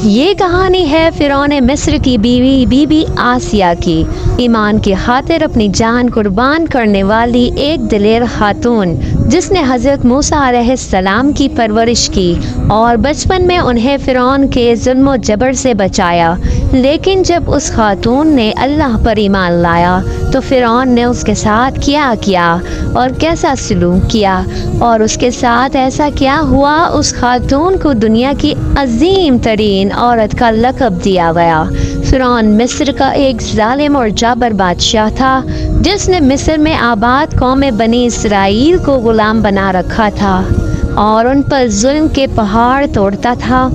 یہ کہانی ہے فرعون مصر کی بیوی بی بی آسیہ کی، ایمان کی خاطر اپنی جان قربان کرنے والی ایک دلیر خاتون، جس نے حضرت موسیٰ علیہ السلام کی پرورش کی اور بچپن میں انہیں فرعون کے ظلم و جبر سے بچایا۔ لیکن جب اس خاتون نے اللہ پر ایمان لایا تو فرعون نے اس کے ساتھ کیا اور کیسا سلوک کیا، اور اس کے ساتھ ایسا کیا ہوا اس خاتون کو دنیا کی عظیم ترین عورت کا لقب دیا گیا۔ فرعون مصر کا ایک ظالم اور جابر بادشاہ تھا، جس نے مصر میں آباد قوم بنی اسرائیل کو غلام بنا رکھا تھا اور ان پر ظلم کے پہاڑ توڑتا تھا۔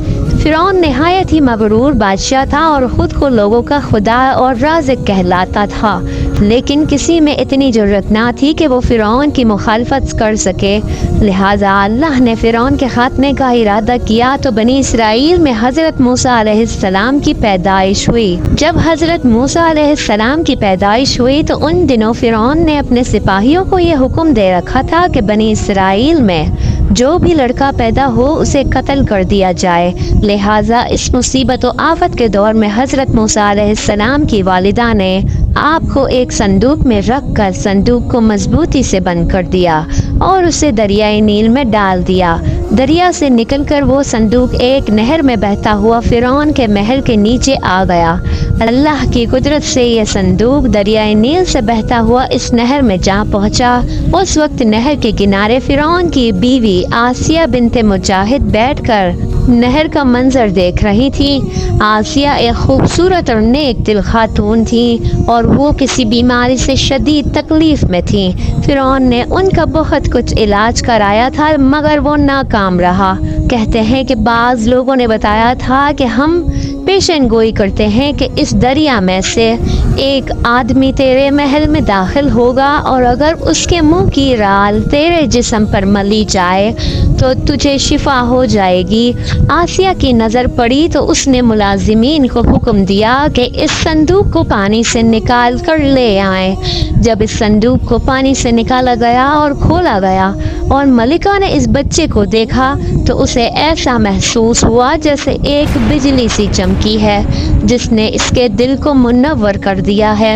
فرعون نہایت ہی مغرور بادشاہ تھا اور خود کو لوگوں کا خدا اور رازق کہلاتا تھا، لیکن کسی میں اتنی جرأت نہ تھی کہ وہ فرعون کی مخالفت کر سکے۔ لہٰذا اللہ نے فرعون کے خاتمے کا ارادہ کیا تو بنی اسرائیل میں حضرت موسیٰ علیہ السلام کی پیدائش ہوئی۔ جب حضرت موسیٰ علیہ السلام کی پیدائش ہوئی تو ان دنوں فرعون نے اپنے سپاہیوں کو یہ حکم دے رکھا تھا کہ بنی اسرائیل میں جو بھی لڑکا پیدا ہو اسے قتل کر دیا جائے۔ لہٰذا اس مصیبت و آفت کے دور میں حضرت موسیٰ علیہ السلام کی والدہ نے آپ کو ایک صندوق میں رکھ کر صندوق کو مضبوطی سے بند کر دیا اور اسے دریائے نیل میں ڈال دیا۔ دریا سے نکل کر وہ صندوق ایک نہر میں بہتا ہوا فرعون کے محل کے نیچے آ گیا۔ اللہ کی قدرت سے یہ صندوق دریائے نیل سے بہتا ہوا اس نہر میں جا پہنچا۔ اس وقت نہر کے کنارے فرعون کی بیوی آسیہ بنت مجاہد بیٹھ کر نہر کا منظر دیکھ رہی تھی۔ آسیہ ایک خوبصورت اور نیک دل خاتون تھی اور وہ کسی بیماری سے شدید تکلیف میں تھی۔ فرعون نے ان کا بہت کچھ علاج کرایا تھا مگر وہ ناکام رہا۔ کہتے ہیں کہ بعض لوگوں نے بتایا تھا کہ ہم پیشن گوئی کرتے ہیں کہ اس دریا میں سے ایک آدمی تیرے محل میں داخل ہوگا اور اگر اس کے منہ کی رال تیرے جسم پر ملی جائے تو تجھے شفا ہو جائے گی۔ آسیہ کی نظر پڑی تو اس نے ملازمین کو حکم دیا کہ اس صندوق کو پانی سے نکال کر لے آئیں۔ جب اس صندوق کو پانی سے نکالا گیا اور کھولا گیا اور ملکہ نے اس بچے کو دیکھا تو اسے ایسا محسوس ہوا جیسے ایک بجلی سی چمکی ہے جس نے اس کے دل کو منور کر دیا ہے۔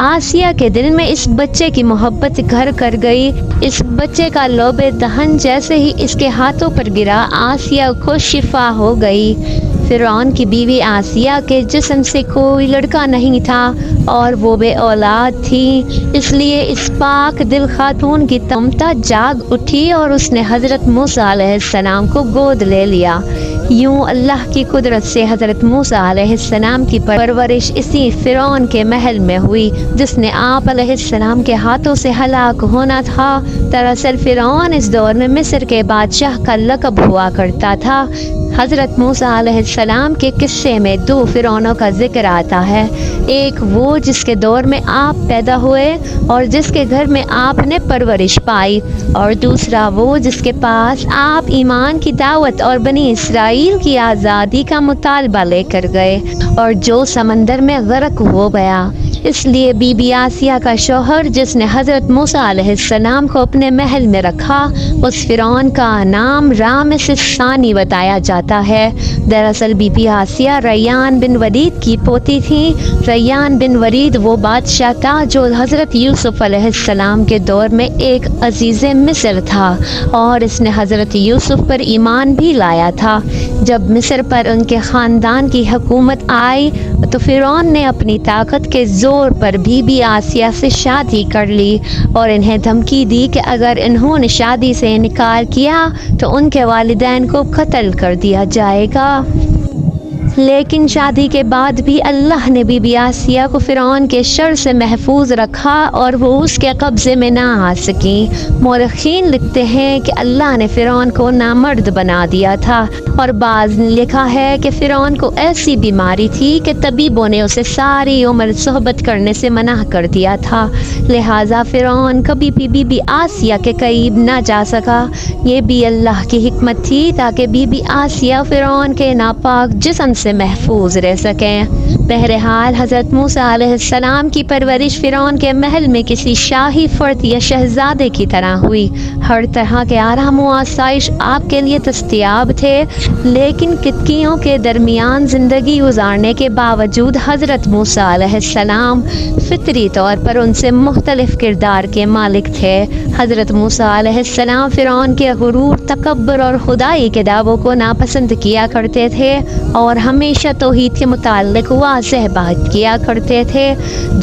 آسیہ کے دل میں اس بچے کی محبت گھر کر گئی۔ اس بچے کا لعب دہن جیسے ہی اس کے ہاتھوں پر گرا آسیہ کو شفا ہو گئی۔ فرعون کی بیوی آسیہ کے جسم سے کوئی لڑکا نہیں تھا اور وہ بے اولاد تھی، اس لیے اس پاک دل خاتون کی تمنا جاگ اٹھی اور اس نے حضرت موسیٰ علیہ السلام کو گود لے لیا۔ یوں اللہ کی قدرت سے حضرت موسیٰ علیہ السلام کی پرورش اسی فرعون کے محل میں ہوئی جس نے آپ علیہ السلام کے ہاتھوں سے ہلاک ہونا تھا۔ دراصل فرعون اس دور میں مصر کے بادشاہ کا لقب ہوا کرتا تھا۔ حضرت موسیٰ علیہ السلام کے قصے میں دو فرعونوں کا ذکر آتا ہے، ایک وہ جس کے دور میں آپ پیدا ہوئے اور جس کے گھر میں آپ نے پرورش پائی، اور دوسرا وہ جس کے پاس آپ ایمان کی دعوت اور بنی اسرائیل کی آزادی کا مطالبہ لے کر گئے اور جو سمندر میں غرق ہو گیا۔ اس لیے بی بی آسیہ کا شوہر جس نے حضرت موسیٰ علیہ السلام کو اپنے محل میں رکھا، اس فرعون کا نام رامسس الثانی بتایا جاتا ہے۔ دراصل بی بی آسیہ ریان بن ولید کی پوتی تھی۔ ریان بن ولید وہ بادشاہ تھا جو حضرت یوسف علیہ السلام کے دور میں ایک عزیز مصر تھا اور اس نے حضرت یوسف پر ایمان بھی لایا تھا۔ جب مصر پر ان کے خاندان کی حکومت آئی تو فرعون نے اپنی طاقت کے زور پر بی بی آسیہ سے شادی کر لی اور انہیں دھمکی دی کہ اگر انہوں نے شادی سے انکار کیا تو ان کے والدین کو قتل کر دیا جائے گا۔ لیکن شادی کے بعد بھی اللہ نے بی بی آسیہ کو فرعون کے شر سے محفوظ رکھا اور وہ اس کے قبضے میں نہ آ سکیں۔ مورخین لکھتے ہیں کہ اللہ نے فرعون کو نامرد بنا دیا تھا، اور بعض نے لکھا ہے کہ فرعون کو ایسی بیماری تھی کہ طبیبوں نے اسے ساری عمر صحبت کرنے سے منع کر دیا تھا، لہٰذا فرعون کبھی بھی بی بی آسیہ کے قریب نہ جا سکا۔ یہ بھی اللہ کی حکمت تھی تاکہ بی بی آسیہ فرعون کے ناپاک جسم سے محفوظ رہ سکیں۔ بہرحال حضرت موسیٰ علیہ السلام کی پرورش فرعون کے محل میں کسی شاہی فرد یا شہزادے کی طرح ہوئی۔ ہر طرح کے آرام و آسائش آپ کے لیے دستیاب تھے، لیکن قطعیوں کے درمیان زندگی گزارنے کے باوجود حضرت موسیٰ علیہ السلام فطری طور پر ان سے مختلف کردار کے مالک تھے۔ حضرت موسیٰ علیہ السلام فرعون کے غرور، تکبر اور خدائی کے دعووں کو ناپسند کیا کرتے تھے اور ہمیشہ توحید کے متعلق واضح بات کیا کرتے تھے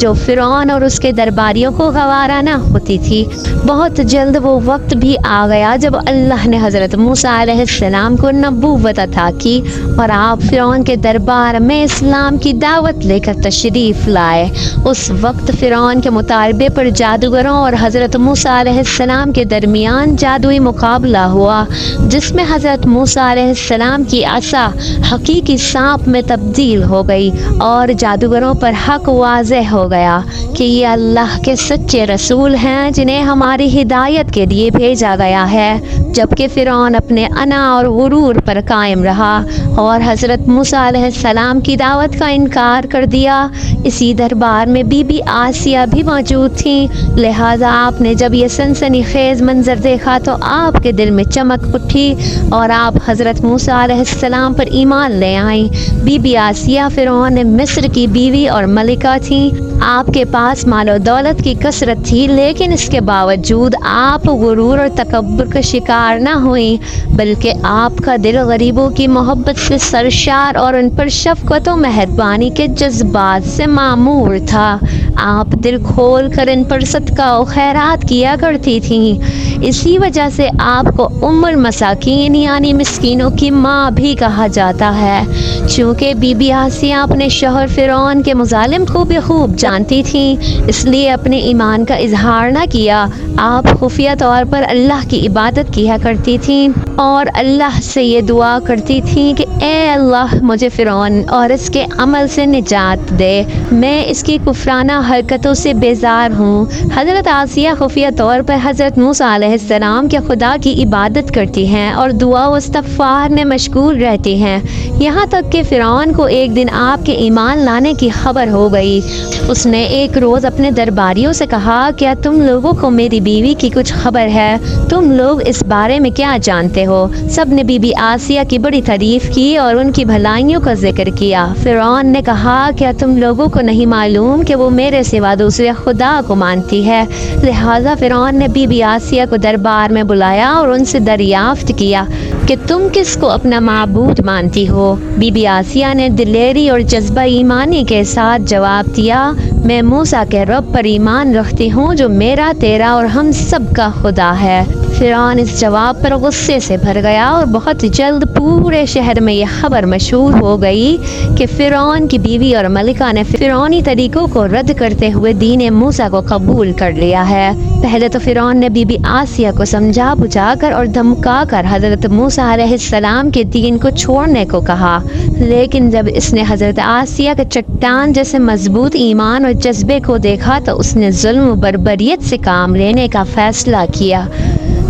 جو فرعون اور اس کے درباریوں کو گوارا نہ ہوتی تھی۔ بہت جلد وہ وقت بھی آ گیا جب اللہ نے حضرت موسیٰ علیہ السلام کو نبوت عطا کی اور آپ فرعون کے دربار میں اسلام کی دعوت لے کر تشریف لائے۔ اس وقت فرعون کے مطالبے پر جادوگروں اور حضرت موسیٰ علیہ السلام کے درمیان جادوئی مقابلہ ہوا، جس میں حضرت موسیٰ علیہ السلام کی عصا حقیقی سانپ میں تبدیل ہو گئی اور جادوگروں پر حق واضح ہو گیا کہ یہ اللہ کے سچے رسول ہیں جنہیں ہماری ہدایت کے لیے بھیجا گیا ہے، جبکہ فرعون اپنے انا اور غرور پر قائم رہا اور حضرت موسیٰ علیہ السلام کی دعوت کا انکار کر دیا۔ اسی دربار میں بی بی آسیہ بھی موجود تھیں، لہذا آپ نے جب یہ سنسنی خیز منظر دیکھا تو آپ کے دل میں چمک اٹھی اور آپ حضرت موسیٰ علیہ السلام پر ایمان لے آئیں۔ بی بی آسیہ فرعون مصر کی بیوی اور ملکہ تھیں۔ آپ کے پاس مال و دولت کی کثرت تھی، لیکن اس کے باوجود آپ غرور اور تکبر کا شکار نہ ہوئیں، بلکہ آپ کا دل غریبوں کی محبت سے سرشار اور ان پر شفقت و مہربانی کے جذبات سے معمور تھا۔ آپ دل کھول کر ان پر صدقہ و خیرات کیا کرتی تھیں۔ اسی وجہ سے آپ کو ام المساکین یعنی مسکینوں کی ماں بھی کہا جاتا ہے۔ چونکہ بی بی آسیہ اپنے شوہر فرعون کے مظالم کو بھی خوب جانتی تھیں، اس لیے اپنے ایمان کا اظہار نہ کیا۔ آپ خفیہ طور پر اللہ کی عبادت کیا کرتی تھیں اور اللہ سے یہ دعا کرتی تھیں کہ اے اللہ مجھے فرعون اور اس کے عمل سے نجات دے، میں اس کی کفرانہ حرکتوں سے بیزار ہوں۔ حضرت آسیہ خفیہ طور پر حضرت موسیٰ علیہ السلام کے خدا کی عبادت کرتی ہیں اور دعا و استغفار میں مشغول رہتی ہیں، یہاں تک کہ فرعون کو ایک دن آپ کے ایمان لانے کی خبر ہو گئی۔ اس نے ایک روز اپنے درباریوں سے کہا، کیا تم لوگوں کو میری بیوی کی کچھ خبر ہے؟ تم لوگ اس بارے میں کیا جانتے ہو؟ سب نے بی بی آسیہ کی بڑی تعریف کی اور ان کی بھلائیوں کا ذکر کیا۔ فرعون نے کہا، کیا تم لوگوں کو نہیں معلوم کہ وہ میرے سوا دوسرے خدا کو مانتی ہے؟ لہٰذا فرعون نے بی بی آسیہ کو دربار میں بلایا اور ان سے دریافت کیا کہ تم کس کو اپنا معبود مانتی ہو؟ بی بی آسیہ نے دلیری اور جذبہ ایمانی کے ساتھ جواب دیا، میں موسیٰ کے رب پر ایمان رکھتی ہوں جو میرا، تیرا اور ہم سب کا خدا ہے۔ فرعون اس جواب پر غصے سے بھر گیا اور بہت جلد پورے شہر میں یہ خبر مشہور ہو گئی کہ فرعون کی بیوی اور ملکہ نے فرعونی طریقوں کو رد کرتے ہوئے دین موسیٰ کو قبول کر لیا ہے۔ پہلے تو فرعون نے بی بی آسیہ کو سمجھا بجھا کر اور دھمکا کر حضرت موسیٰ علیہ السلام کے دین کو چھوڑنے کو کہا، لیکن جب اس نے حضرت آسیہ کے چٹان جیسے مضبوط ایمان اور جذبے کو دیکھا تو اس نے ظلم و بربریت سے کام لینے کا فیصلہ کیا۔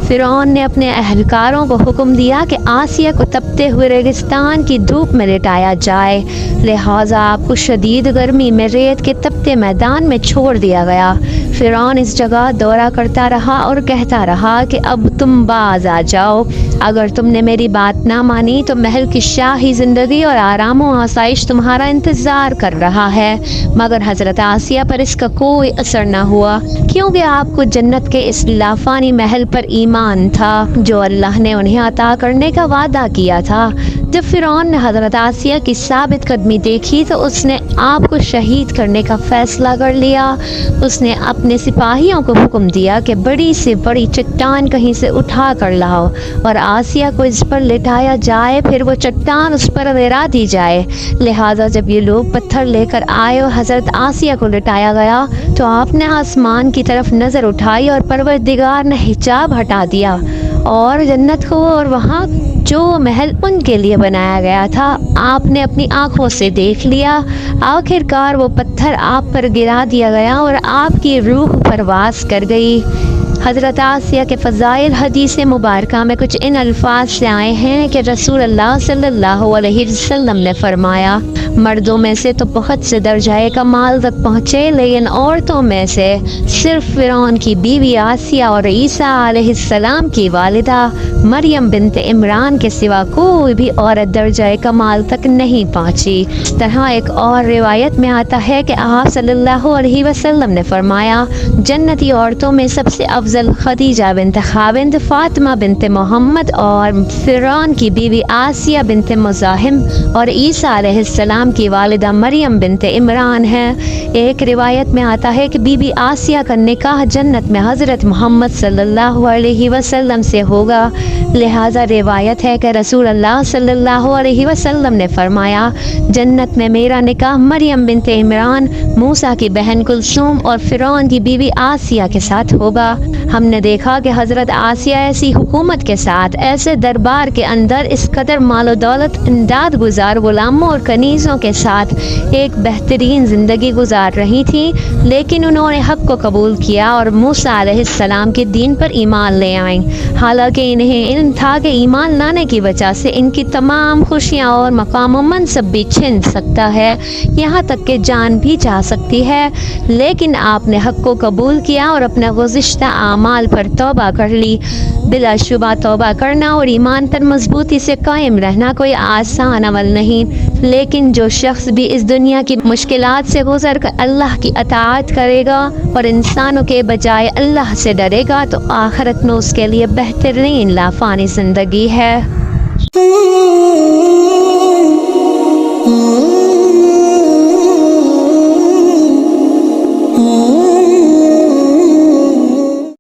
فرعون نے اپنے اہلکاروں کو حکم دیا کہ آسیہ کو تپتے ہوئے ریگستان کی دھوپ میں لٹایا جائے، لہٰذا آپ کو شدید گرمی میں ریت کے تپتے میدان میں چھوڑ دیا گیا۔ فرعون اس جگہ دورہ کرتا رہا اور کہتا رہا کہ اب تم باز آ جاؤ، اگر تم نے میری بات نہ مانی تو محل کی شاہی زندگی اور آرام و آسائش تمہارا انتظار کر رہا ہے۔ مگر حضرت آسیہ پر اس کا کوئی اثر نہ ہوا، کیونکہ آپ کو جنت کے اس لافانی محل پر ایمان تھا جو اللہ نے انہیں عطا کرنے کا وعدہ کیا تھا۔ جب فرعون نے حضرت آسیہ کی ثابت قدمی دیکھی تو اس نے آپ کو شہید کرنے کا فیصلہ کر لیا۔ اس نے اپنے سپاہیوں کو حکم دیا کہ بڑی سے بڑی چٹان کہیں سے اٹھا کر لاؤ اور آسیہ کو اس پر لٹایا جائے، پھر وہ چٹان اس پر گرا دی جائے۔ لہٰذا جب یہ لوگ پتھر لے کر آئے اور حضرت آسیہ کو لٹایا گیا تو آپ نے آسمان کی طرف نظر اٹھائی اور پروردگار نے حجاب ہٹا دیا اور جنت کو اور وہاں جو محل ان کے لیے بنایا گیا تھا آپ نے اپنی آنکھوں سے دیکھ لیا۔ آخر کار وہ پتھر آپ پر گرا دیا گیا اور آپ کی روح پرواز کر گئی۔ حضرت آسیہ کے فضائل حدیث مبارکہ میں کچھ ان الفاظ سے آئے ہیں کہ رسول اللہ صلی اللہ علیہ وسلم نے فرمایا، مردوں میں سے تو بہت سے درجۂ کمال تک پہنچے، لیکن عورتوں میں سے صرف فرعون کی بیوی آسیہ اور عیسیٰ علیہ السلام کی والدہ مریم بنت عمران کے سوا کوئی بھی عورت درجۂ کمال تک نہیں پہنچی۔ اس طرح ایک اور روایت میں آتا ہے کہ آپ صلی اللہ علیہ وسلم نے فرمایا، جنتی عورتوں میں سب سے افضل خدیجہ بنت خویلد، فاطمہ بنت محمد اور فرعون کی بیوی آسیہ بنت مزاحم اور عیسیٰ علیہ السلام کی والدہ مریم بنت عمران ہے۔ ایک روایت میں آتا ہے کہ بی بی آسیہ کا نکاح جنت میں حضرت محمد صلی اللہ علیہ وسلم سے ہوگا، لہذا روایت ہے کہ رسول اللہ صلی اللہ علیہ وسلم نے فرمایا، جنت میں میرا نکاح مریم بنت عمران، موسیٰ کی بہن کلثوم اور فرعون کی بیوی آسیہ کے ساتھ ہوگا۔ ہم نے دیکھا کہ حضرت آسیہ ایسی حکومت کے ساتھ، ایسے دربار کے اندر، اس قدر مال و دولت، امداد گزار غلاموں اور کنیزوں کے ساتھ ایک بہترین زندگی گزار رہی تھیں، لیکن انہوں نے حق کو قبول کیا اور موسیٰ علیہ السلام کے دین پر ایمان لے آئیں، حالانکہ انہیں علم تھا کہ ایمان لانے کی وجہ سے ان کی تمام خوشیاں اور مقام و منصب بھی چھن سکتا ہے، یہاں تک کہ جان بھی جا سکتی ہے، لیکن آپ نے حق کو قبول کیا اور اپنے گزشتہ اعمال پر توبہ کر لی۔ بلا شبہ توبہ کرنا اور ایمان پر مضبوطی سے قائم رہنا کوئی آسان عمل نہیں، لیکن جو شخص بھی اس دنیا کی مشکلات سے گزر کر اللہ کی اطاعت کرے گا اور انسانوں کے بجائے اللہ سے ڈرے گا تو آخرت میں اس کے لیے بہترین لافانی زندگی ہے۔